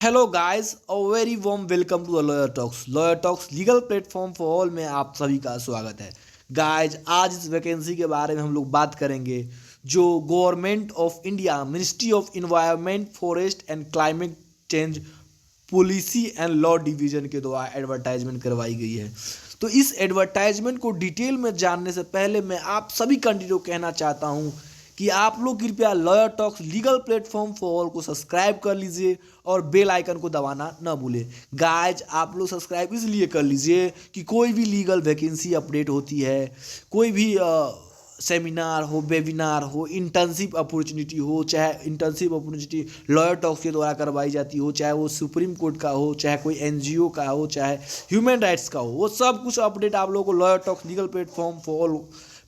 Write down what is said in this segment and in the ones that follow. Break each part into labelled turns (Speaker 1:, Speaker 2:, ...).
Speaker 1: Hello guys, a very warm welcome to the lawyer talks legal platform for all में आप सभी का स्वागत है। गाइस, आज इस वैकेंसी के बारे में हम लोग बात करेंगे जो government of India ministry of environment forest and climate change policy and law division के द्वारा एडवर्टाइजमेंट करवाई गई है। तो इस एडवर्टाइजमेंट को डिटेल में जानने से पहले मैं आप सभी कैंडिडेट को कहना चाहता हूं कि आप लोग कृपया lawyer talks legal platform for all को सब्सक्राइब कर लीजिए और बेल आइकन को दबाना न भूलें। गाइज, आप लोग सब्सक्राइब इसलिए कर लीजिए कि कोई भी लीगल वैकेंसी अपडेट होती है, कोई भी सेमिनार हो, वेबिनार हो, इंटर्नशिप अपॉर्चुनिटी हो, चाहे इंटर्नशिप अपॉर्चुनिटी लॉयर टॉक्स के द्वारा करवाई जाती हो, चाहे वो सुप्रीम कोर्ट का हो, चाहे कोई एनजीओ का हो, चाहे ह्यूमन राइट्स का हो, वो सब कुछ अपडेट आप लोगों को lawyer talks legal platform for all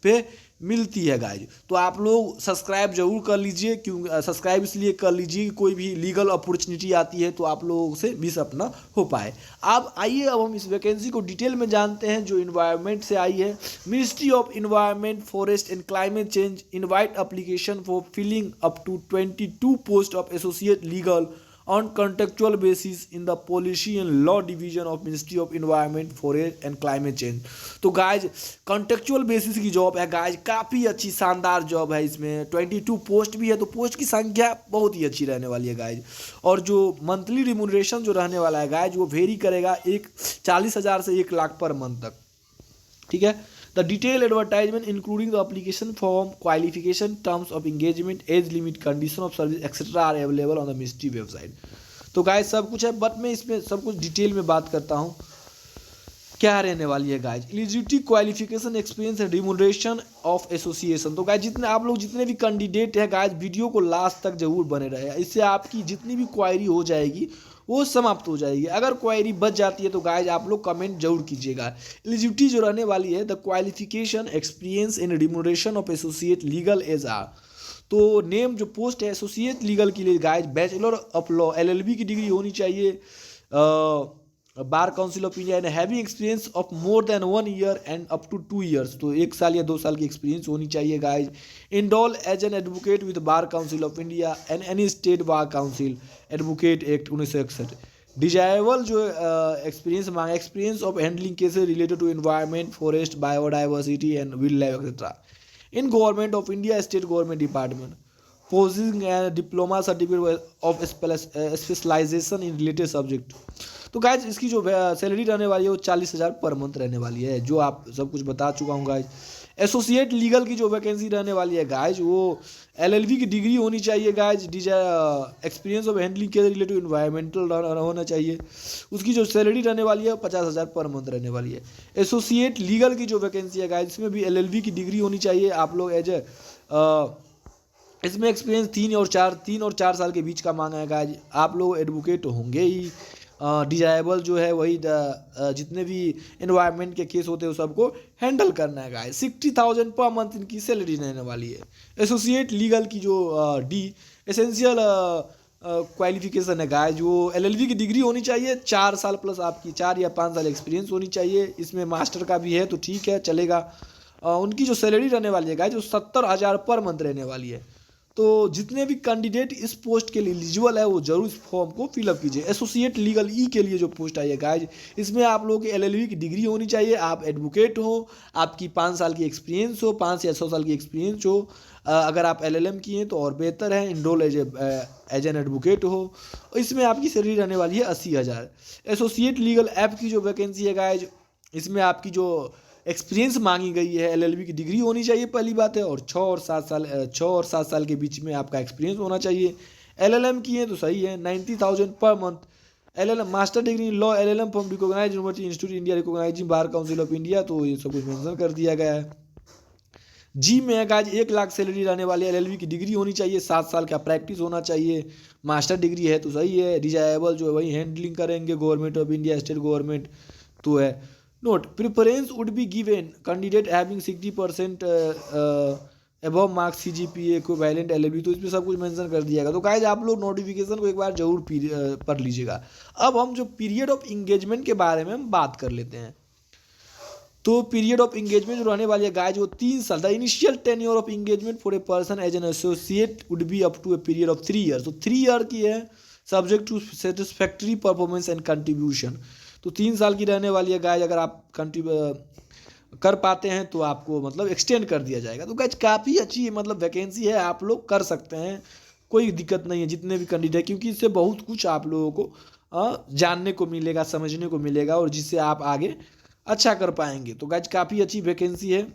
Speaker 1: पे मिलती है गाइज। तो आप लोग सब्सक्राइब जरूर कर लीजिए, क्यों सब्सक्राइब इसलिए कर लीजिए कि कोई भी लीगल अपॉर्चुनिटी आती है तो आप लोगों से मिस अपना हो पाए। अब आइए, अब हम इस वैकेंसी को डिटेल में जानते हैं जो इन्वायरमेंट से आई है। Ministry of environment forest and climate change invite application for filling up to 22 post of associate legal on contractual basis in the policy and law division of Ministry of Environment, Forest and Climate Change। तो guys, contractual basis की job है guys, काफ़ी अच्छी शानदार job है। इसमें 22 post भी है, तो पोस्ट की संख्या बहुत ही अच्छी रहने वाली है गाइज। और जो मंथली रिम्यूनरेशन जो रहने वाला है गाइज, वो वेरी करेगा 40,000 से 1 लाख पर मंथ तक। ठीक है। The detailed advertisement including the application form, qualification, terms of engagement, age limit, condition of service, etc. are available on the ministry website। तो गाइज सब कुछ है, बट मैं इसमें सब कुछ डिटेल में बात करता हूँ क्या रहने वाली है guys. Eligibility, qualification, experience and remuneration of association. तो गाइज आप लोग जितने भी कैंडिडेट हैं गाइज, वीडियो को लास्ट तक जरूर बने रहे, इससे आपकी जितनी भी क्वायरी हो जाएगी वो समाप्त हो जाएगी। अगर क्वायरी बच जाती है तो गाइज आप लोग कमेंट जरूर कीजिएगा। एलिजिबिलिटी जो रहने वाली है, the qualification, experience and remuneration of associate legal as are. तो नेम जो पोस्ट है एसोसिएट लीगल के लिए guys, bachelor of law LLB की डिग्री होनी चाहिए, bar council of India and having experience of more than 1 year and up to 2 years. तो 1 साल या 2 साल की एक्सपीरियंस होनी चाहिए guys. Enrol as an advocate with bar council of India and any state bar council, advocate act 1961। Desirable जो experience मांगे, experience of handling cases related to environment, forest, biodiversity and wild life etcetera in government of India, state government department, posing and diploma certificate of specialisation in related subject. तो guys इसकी जो salary रहने वाली है वो 40,000 per month रहने वाली है, जो आप सब कुछ बता चुका हूँ गाइज। एसोसिएट लीगल की जो वैकेंसी रहने वाली है गाइज, वो LLB की डिग्री होनी चाहिए गाइज। एक्सपीरियंस ऑफ हैंडलिंग के रिलेटेड इन्वायरमेंटल होना चाहिए। उसकी जो सैलरी रहने वाली है 50,000 पर मंथ रहने वाली है। एसोसिएट लीगल की जो वैकेंसी है गाइज, इसमें भी LLB की डिग्री होनी चाहिए। आप लोग एज ए इसमें एक्सपीरियंस 3 और 4 साल के बीच का मांगा है गाइज। आप लोग एडवोकेट होंगे ही। डिजायबल जो है वही जितने भी एनवायरनमेंट के केस होते हैं सबको हैंडल करना है गाइज। 60,000 पर मंथ इनकी सैलरी रहने वाली है। एसोसिएट लीगल की जो डी एसेंशियल क्वालिफिकेशन है गाइज, वो LLB की डिग्री होनी चाहिए। 4 साल प्लस आपकी 4 या 5 साल एक्सपीरियंस होनी चाहिए। इसमें मास्टर का भी है तो ठीक है, चलेगा। उनकी जो सैलरी रहने वाली है गाइज, वो 70,000 पर मंथ रहने वाली है। तो जितने भी कैंडिडेट इस पोस्ट के लिए एलिजिबल है वो जरूर इस फॉर्म को फिलअप कीजिए। एसोसिएट लीगल के लिए जो पोस्ट आई है गाइज, इसमें आप लोगों की LLB की डिग्री होनी चाहिए। आप एडवोकेट हो, आपकी 5 साल की एक्सपीरियंस हो, 5 या 6 साल की एक्सपीरियंस हो। अगर आप LLM किए हैं तो और बेहतर है। इनरोल एज एन एडवोकेट हो। इसमें आपकी सैलरी रहने वाली है 80,000। एसोसिएट लीगल ऐप की जो वैकेंसी है गाइज, इसमें आपकी जो एक्सपीरियंस मांगी गई है, LLB की डिग्री होनी चाहिए पहली बात है, और 6 और 7 साल के बीच में आपका एक्सपीरियंस होना चाहिए। LLM किए तो सही है, 90,000 per month. LLM master degree in law, LLM from recognised university institute India, recognising bar council of India. तो ये सब कुछ मेंशन कर दिया गया है। जी में गाइज 1 लाख सैलरी रहने वाली है। LLB की डिग्री होनी चाहिए, 7 साल का प्रैक्टिस होना चाहिए। मास्टर डिग्री है तो सही है। डिजायबल जो है वही हैंडलिंग करेंगे, government of India, state government तो है। Note, preference would be given candidate having 60% above marks CGPA equivalent LLB। तो इसमें सब कुछ मेंशन कर दिया गया। तो गाइज आप लोग नोटिफिकेशन को एक बार जरूर पढ़ लीजिएगा। अब हम जो पीरियड ऑफ इंगेजमेंट के बारे में हम बात कर लेते हैं। तो पीरियड ऑफ इंगेजमेंट जो रहने वाली है गाइज, वो 3 साल। The initial tenure of engagement for a person as an associate would be up to a period of 3 year. तो 3 ईयर की है। Subject to satisfactory performance and contribution. तो 3 साल की रहने वाली है गाइज, अगर आप कर पाते हैं तो आपको मतलब एक्सटेंड कर दिया जाएगा। तो गाइज काफ़ी अच्छी मतलब वैकेंसी है, आप लोग कर सकते हैं, कोई दिक्कत नहीं है जितने भी कैंडिडेट, क्योंकि इससे बहुत कुछ आप लोगों को जानने को मिलेगा, समझने को मिलेगा, और जिससे आप आगे अच्छा कर पाएंगे। तो गाइज काफ़ी अच्छी वैकेंसी है,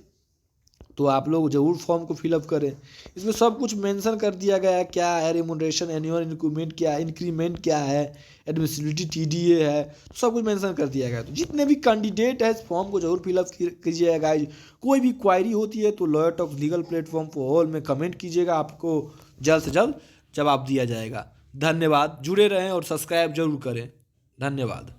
Speaker 1: तो आप लोग ज़रूर फॉर्म को फिलअप करें। इसमें सब कुछ मेंशन कर दिया गया है, क्या है रेमुनरेशन, एनुअल इंक्रीमेंट क्या है, एडमिसिबिलिटी TDA है, तो सब कुछ मेंशन कर दिया गया है। तो जितने भी कैंडिडेट है इस फॉर्म को जरूर फिलअप कीजिएगा गाइज। कोई भी क्वायरी होती है तो lawyer talks legal platform for all में कमेंट कीजिएगा, आपको जल्द से जल्द जवाब दिया जाएगा। धन्यवाद, जुड़े रहें और सब्सक्राइब जरूर करें। धन्यवाद।